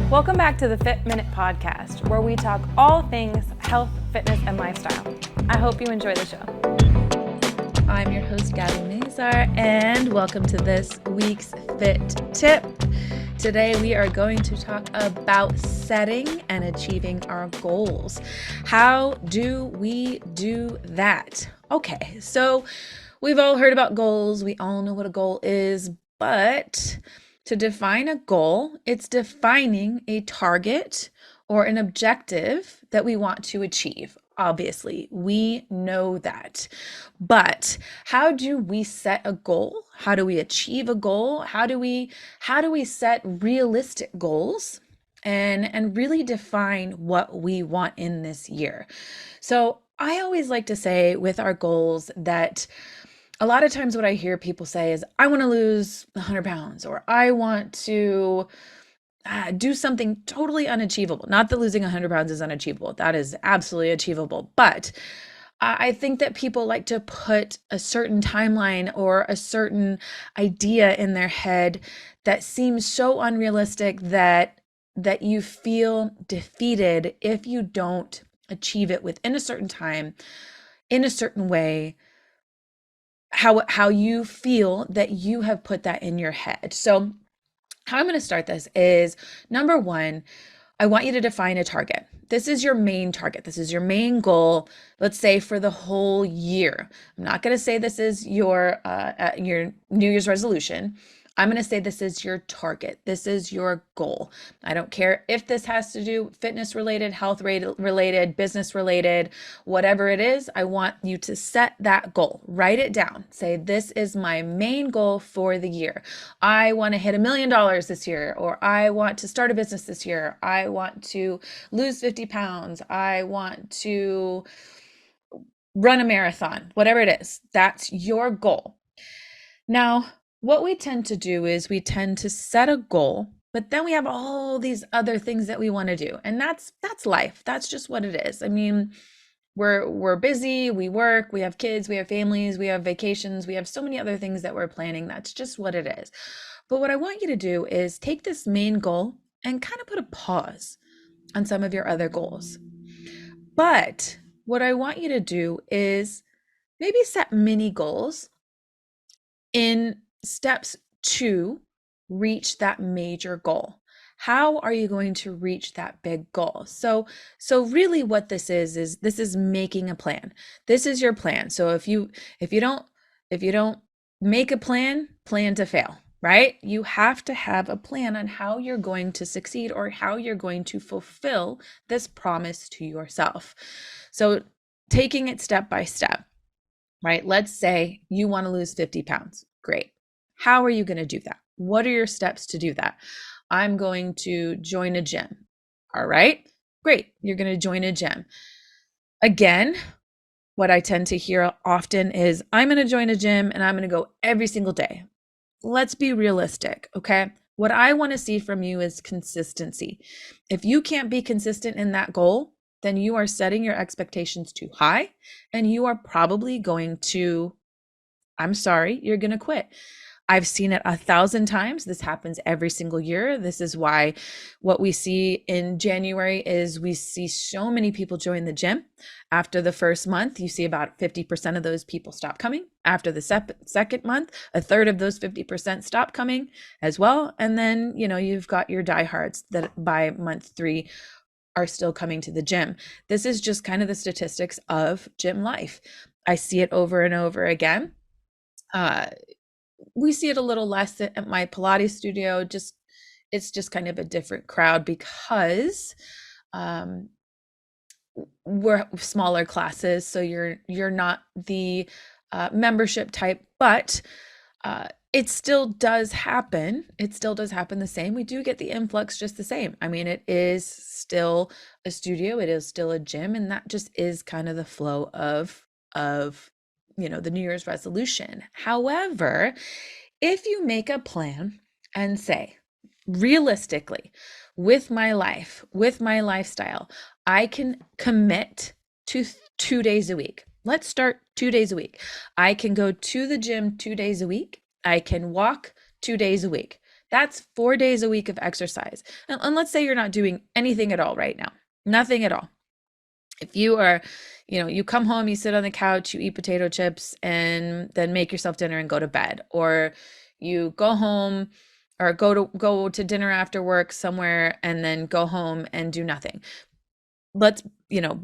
Welcome back to the Fit Minute Podcast, where we talk all things health, fitness, and lifestyle. I hope you enjoy the show. I'm your host, Gabby Mazar, and welcome to this week's Fit Tip. Today, we are going to talk about setting and achieving our goals. How do we do that? Okay, so we've all heard about goals. We all know what a goal is, but to define a goal, it's defining a target or an objective that we want to achieve. Obviously, we know that. But how do we set a goal? How do we achieve a goal? How do we set realistic goals and really define what we want in this year? So, I always like to say with our goals that a lot of times what I hear people say is, I want to lose 100 pounds, or I want to do something totally unachievable. Not that losing 100 pounds is unachievable. That is absolutely achievable. But I think that people like to put a certain timeline or a certain idea in their head that seems so unrealistic that you feel defeated if you don't achieve it within a certain time, in a certain way, how you feel that you have put that in your head. So how I'm going to start this is, number one, I want you to define a target. This is your main target. This is your main goal, let's say for the whole year. I'm not going to say this is your New Year's resolution. I'm going to say this is your target. This is your goal. I don't care if this has to do fitness related, health related, business related, whatever it is. I want you to set that goal. Write it down. Say, this is my main goal for the year. I want to hit $1 million this year, or I want to start a business this year. I want to lose 50 pounds. I want to run a marathon, whatever it is. That's your goal. Now, what we tend to do is we tend to set a goal, but then we have all these other things that we want to do. And that's life. That's just what it is. I mean, we're busy, we work, we have kids, we have families, we have vacations, we have so many other things that we're planning. That's just what it is. But what I want you to do is take this main goal and kind of put a pause on some of your other goals. But what I want you to do is maybe set mini goals in steps to reach that major goal. How are you going to reach that big goal? So really what this is this is making a plan. This is your plan. So if you don't make a plan to fail, right? You have to have a plan on how you're going to succeed or how you're going to fulfill this promise to yourself. So taking it step by step, right? Let's say you want to lose 50 pounds. Great. How are you going to do that? What are your steps to do that? I'm going to join a gym. All right. Great. You're going to join a gym. Again, what I tend to hear often is, I'm going to join a gym and I'm going to go every single day. Let's be realistic. Okay. What I want to see from you is consistency. If you can't be consistent in that goal, then you are setting your expectations too high and you are probably going to, I'm sorry, you're going to quit. I've seen it 1,000 times. This happens every single year. This is why what we see in January is we see so many people join the gym. After the first month, you see about 50% of those people stop coming. After the second month, a third of those 50% stop coming as well. And then, you've got your diehards that by month 3 are still coming to the gym. This is just kind of the statistics of gym life. I see it over and over again. We see it a little less at my Pilates studio. It's just kind of a different crowd because we're smaller classes. So you're not the membership type, but it still does happen. It still does happen the same. We do get the influx just the same. I mean, it is still a studio. It is still a gym. And that just is kind of the flow of the New Year's resolution. However, if you make a plan and say, realistically, with my life, with my lifestyle, I can commit to 2 days a week. Let's start 2 days a week. I can go to the gym 2 days a week. I can walk 2 days a week. That's 4 days a week of exercise. And let's say you're not doing anything at all right now, nothing at all. If you are, you come home, you sit on the couch, you eat potato chips, and then make yourself dinner and go to bed, or you go home or go to dinner after work somewhere and then go home and do nothing. Let's,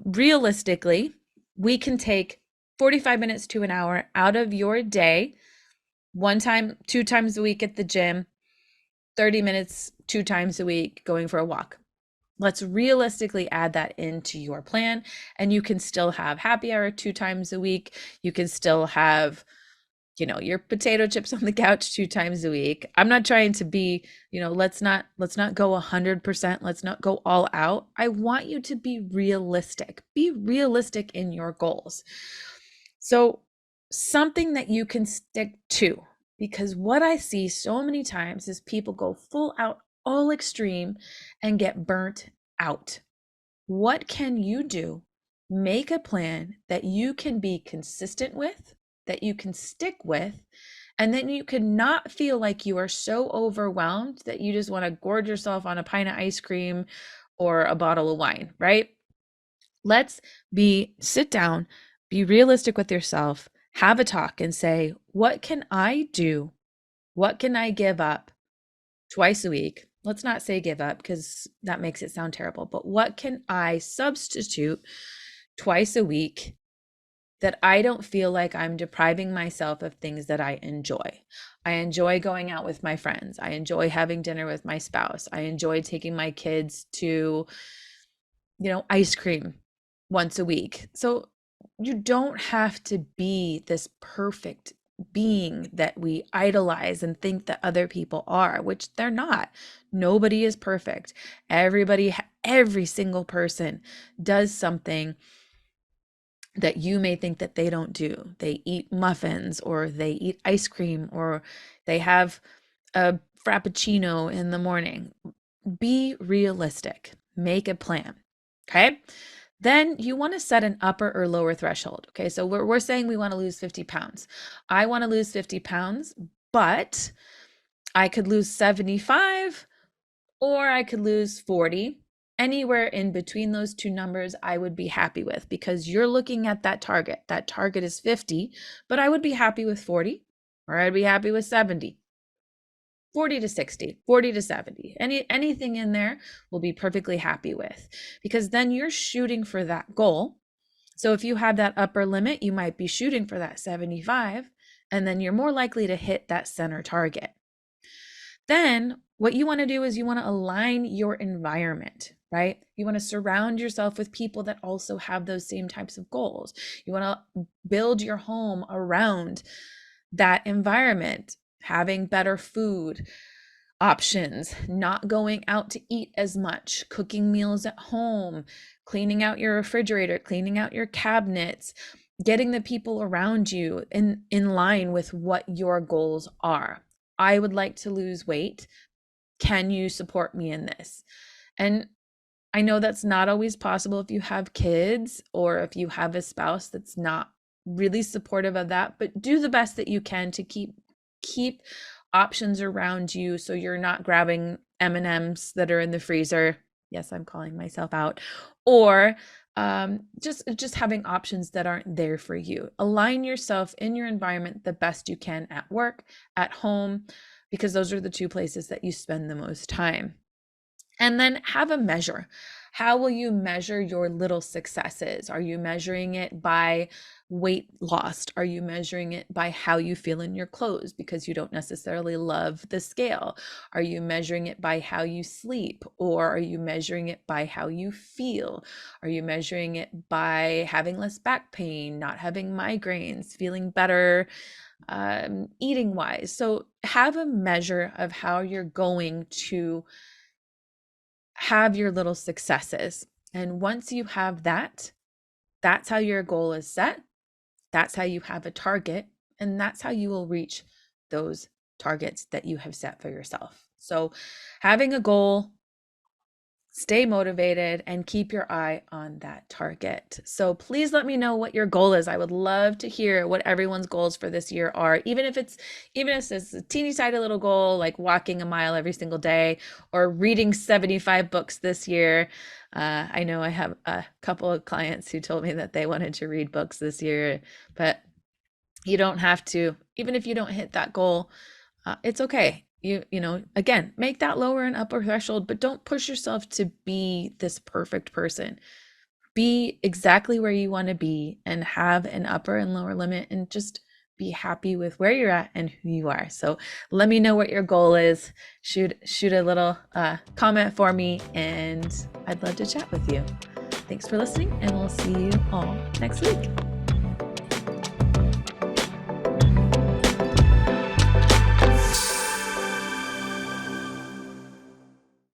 realistically, we can take 45 minutes to an hour out of your day, one time, 2 times a week at the gym, 30 minutes, 2 times a week going for a walk. Let's realistically add that into your plan, and you can still have happy hour 2 times a week. You can still have, your potato chips on the couch 2 times a week. I'm not trying to be, let's not go 100%. Let's not go all out. I want you to be realistic. Be realistic in your goals. So something that you can stick to, because what I see so many times is people go full out, all extreme, and get burnt out. What can you do? Make a plan that you can be consistent with, that you can stick with, and then you can not feel like you are so overwhelmed that you just want to gorge yourself on a pint of ice cream or a bottle of wine, right? Let's sit down, be realistic with yourself, have a talk and say, what can I do? What can I give up twice a week? Let's not say give up because that makes it sound terrible, but what can I substitute twice a week that I don't feel like I'm depriving myself of things that I enjoy? I enjoy going out with my friends. I enjoy having dinner with my spouse. I enjoy taking my kids to, ice cream once a week. So you don't have to be this perfect being that we idolize and think that other people are, which they're not. Nobody is perfect. Every single person does something that you may think that they don't do. They eat muffins, or they eat ice cream, or they have a frappuccino in the morning. Be realistic. Make a plan. Okay. Then you want to set an upper or lower threshold. Okay. So we're saying we want to lose 50 pounds. I want to lose 50 pounds, but I could lose 75 or I could lose 40. Anywhere in between those two numbers, I would be happy with, because you're looking at that target. That target is 50, but I would be happy with 40, or I'd be happy with 70. 40 to 60, 40 to 70. Anything in there will be perfectly happy with, because then you're shooting for that goal. So if you have that upper limit, you might be shooting for that 75, and then you're more likely to hit that center target. Then what you want to do is you want to align your environment, right? You want to surround yourself with people that also have those same types of goals. You want to build your home around that environment, having better food options, not going out to eat as much, cooking meals at home, cleaning out your refrigerator, cleaning out your cabinets, getting the people around you in line with what your goals are. I would like to lose weight. Can you support me in this? And I know that's not always possible if you have kids or if you have a spouse that's not really supportive of that, but do the best that you can to keep options around you so you're not grabbing M&Ms that are in the freezer. Yes, I'm calling myself out. Or just having options that aren't there for you. Align yourself in your environment the best you can, at work, at home, because those are the two places that you spend the most time. And then have a measure. How will you measure your little successes? Are you measuring it by weight lost? Are you measuring it by how you feel in your clothes because you don't necessarily love the scale? Are you measuring it by how you sleep? Or are you measuring it by how you feel? Are you measuring it by having less back pain, not having migraines, feeling better eating wise? So have a measure of how you're going to have your little successes. And once you have that, that's how your goal is set. That's how you have a target. And that's how you will reach those targets that you have set for yourself. So having a goal, stay motivated, and keep your eye on that target. So please let me know what your goal is. I would love to hear what everyone's goals for this year are, even if it's a teeny tiny little goal, like walking a mile every single day or reading 75 books this year. I know I have a couple of clients who told me that they wanted to read books this year, but you don't have to. Even if you don't hit that goal, it's okay. Again, make that lower and upper threshold, but don't push yourself to be this perfect person. Be exactly where you want to be and have an upper and lower limit, and just be happy with where you're at and who you are. So let me know what your goal is. Shoot a little comment for me, and I'd love to chat with you. Thanks for listening, and we'll see you all next week.